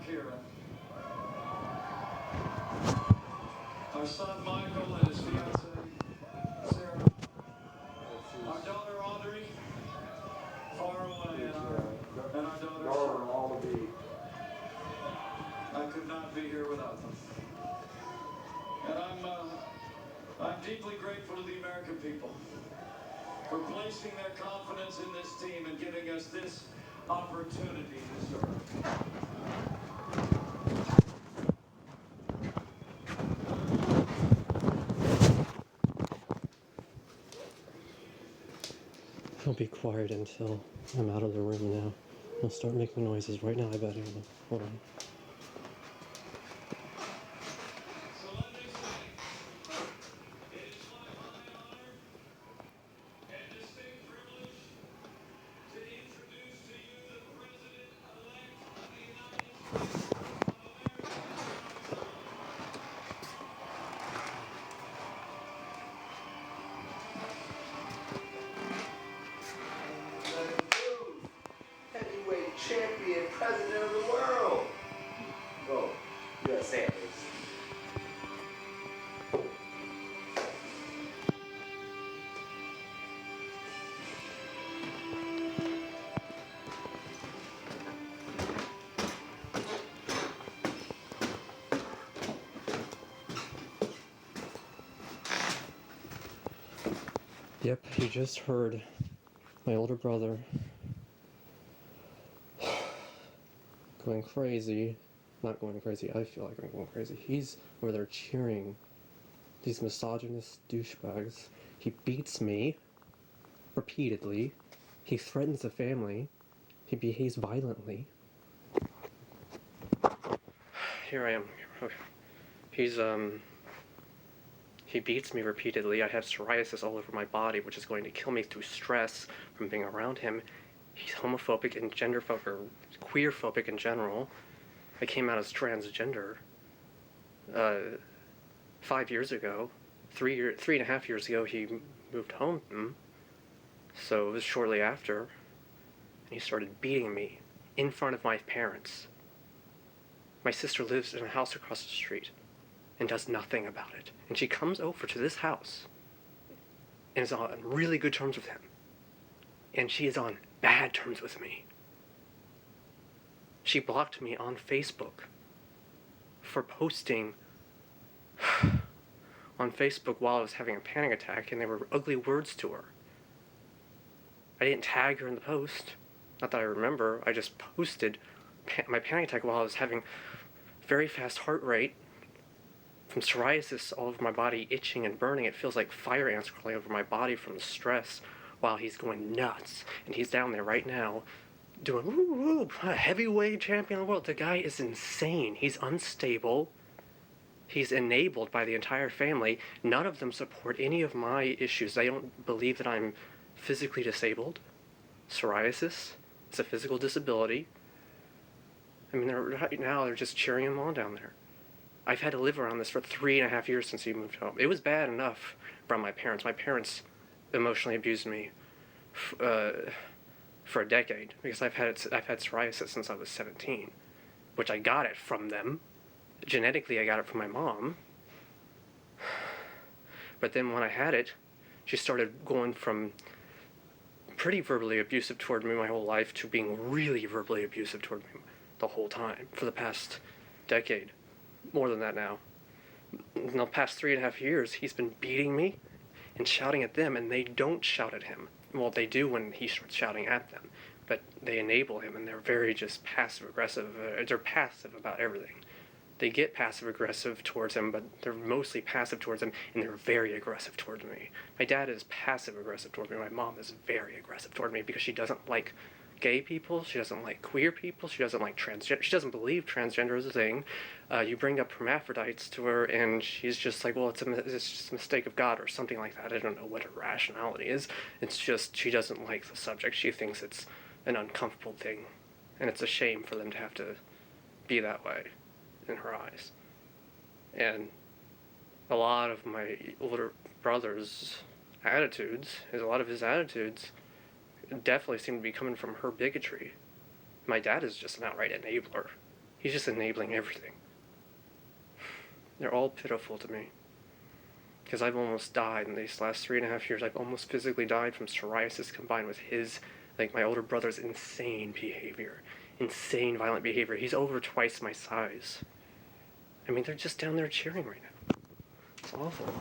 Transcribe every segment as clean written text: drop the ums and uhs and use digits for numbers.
Kira. Our son Michael and his fiancée Sarah. Our daughter Audrey, far away, and our daughter Cheryl. I could not be here without them. And I'm deeply grateful to the American people for placing their confidence in this team and giving us this opportunity to serve. I'll be quiet until I'm out of the room now. I'll start making noises right now, I bet I will. Hold on. So let me say, it is my high honor and distinct privilege to introduce to you the President-elect of the United States of America. Heavyweight champion, president of the world. Go, USA at least. Yep, you just heard my older brother going crazy. Not going crazy, I feel like I'm going crazy. He's where they're cheering these misogynist douchebags. He beats me repeatedly. He threatens the family. He behaves violently. Here I am. He beats me repeatedly. I have psoriasis all over my body, which is going to kill me through stress from being around him. He's homophobic and genderphobic, or queerphobic in general. I came out as transgender 5 years ago. 3.5 years ago, he moved home. So it was shortly after. And he started beating me in front of my parents. My sister lives in a house across the street and does nothing about it. And she comes over to this house and is on really good terms with him. And she is on bad terms with me. She blocked me on Facebook for posting on Facebook while I was having a panic attack, and they were ugly words to her. I didn't tag her in the post. Not that I remember. I just posted my panic attack while I was having very fast heart rate, from psoriasis all over my body, itching and burning. It feels like fire ants crawling over my body from the stress while he's going nuts. And he's down there right now doing, woo, heavyweight champion of the world. The guy is insane. He's unstable. He's enabled by the entire family. None of them support any of my issues. They don't believe that I'm physically disabled. Psoriasis is a physical disability. I mean, right now they're just cheering him on down there. I've had to live around this for 3.5 years since he moved home. It was bad enough from my parents. My parents emotionally abused me for a decade because I've had psoriasis since I was 17, which I got it from them. Genetically, I got it from my mom. But then when I had it, she started going from pretty verbally abusive toward me my whole life to being really verbally abusive toward me the whole time for the past decade. More than that now. In the past 3.5 years, he's been beating me and shouting at them, and they don't shout at him. Well, they do when he starts shouting at them, but they enable him, and they're very just passive-aggressive. They're passive about everything. They get passive-aggressive towards him, but they're mostly passive towards him, and they're very aggressive towards me. My dad is passive-aggressive towards me. My mom is very aggressive toward me because she doesn't like gay people, she doesn't like queer people, she doesn't like transgender, she doesn't believe transgender is a thing. You bring up hermaphrodites to her, and she's just like, well, it's just a mistake of God or something like that. I don't know what her rationality is. It's just she doesn't like the subject. She thinks it's an uncomfortable thing, and it's a shame for them to have to be that way in her eyes. And a lot of my older brother's attitudes, a lot of his attitudes definitely seem to be coming from her bigotry. My dad is just an outright enabler. He's just enabling everything. They're all pitiful to me. Because I've almost died in these last 3.5 years. I've almost physically died from psoriasis combined with his, like my older brother's insane behavior. Insane violent behavior. He's over twice my size. I mean, they're just down there cheering right now. It's awful.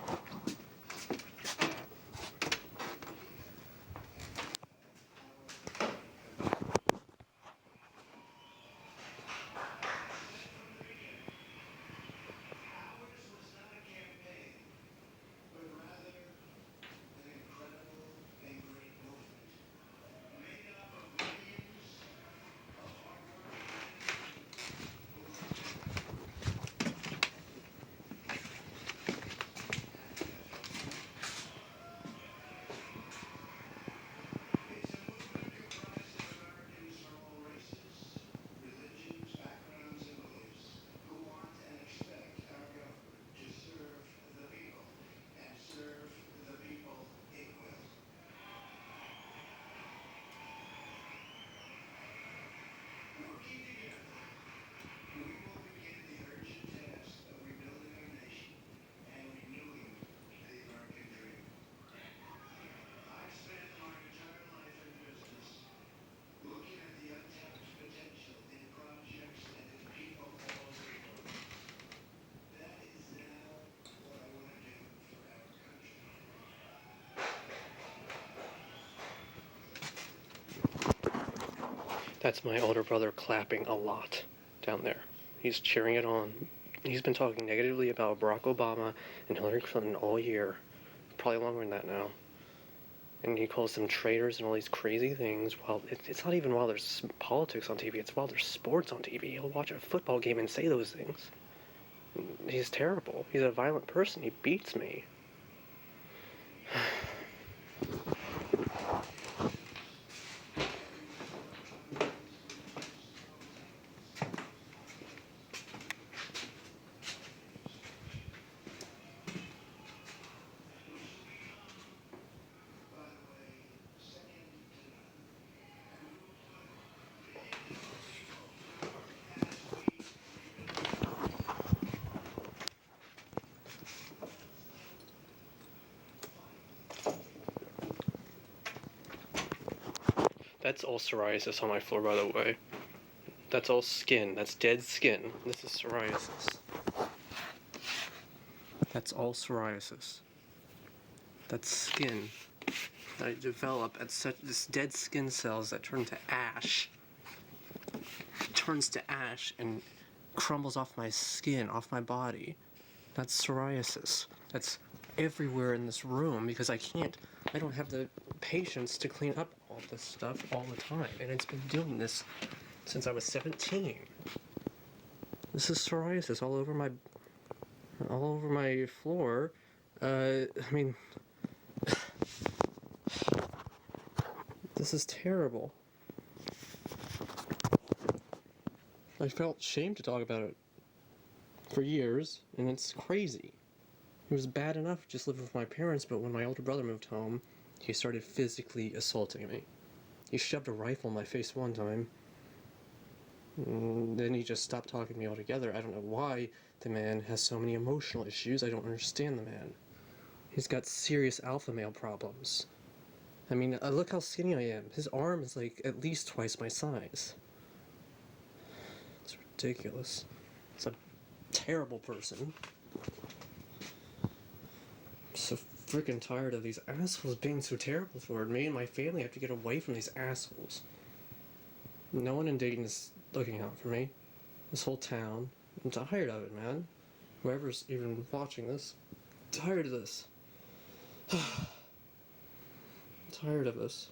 That's my older brother clapping a lot down there. He's cheering it on. He's been talking negatively about Barack Obama and Hillary Clinton all year. Probably longer than that now. And he calls them traitors and all these crazy things. While it's not even while there's politics on TV, it's while there's sports on TV. He'll watch a football game and say those things. He's terrible. He's a violent person. He beats me. That's all psoriasis on my floor, by the way. That's all skin. That's dead skin. This is psoriasis. That's all psoriasis. That's skin that I develop at such this dead skin cells that turn to ash. It turns to ash and crumbles off my skin, off my body. That's psoriasis. That's everywhere in this room because I don't have the patience to clean up all this stuff all the time. And it's been doing this since I was 17. This is psoriasis all over my floor. I mean, this is terrible. I felt shame to talk about it for years, and it's crazy. It was bad enough just living with my parents, but when my older brother moved home, he started physically assaulting me. He shoved a rifle in my face one time. Then he just stopped talking to me altogether. I don't know why the man has so many emotional issues. I don't understand the man. He's got serious alpha male problems. I mean, look how skinny I am. His arm is like at least twice my size. It's ridiculous. It's a terrible person. I'm so freaking tired of these assholes being so terrible toward me, and my family have to get away from these assholes. No one in Dayton is looking out for me. This whole town. I'm tired of it, man. Whoever's even watching this, I'm tired of this. I'm tired of this.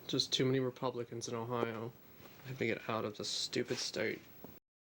Just too many Republicans in Ohio. I have to get out of this stupid state.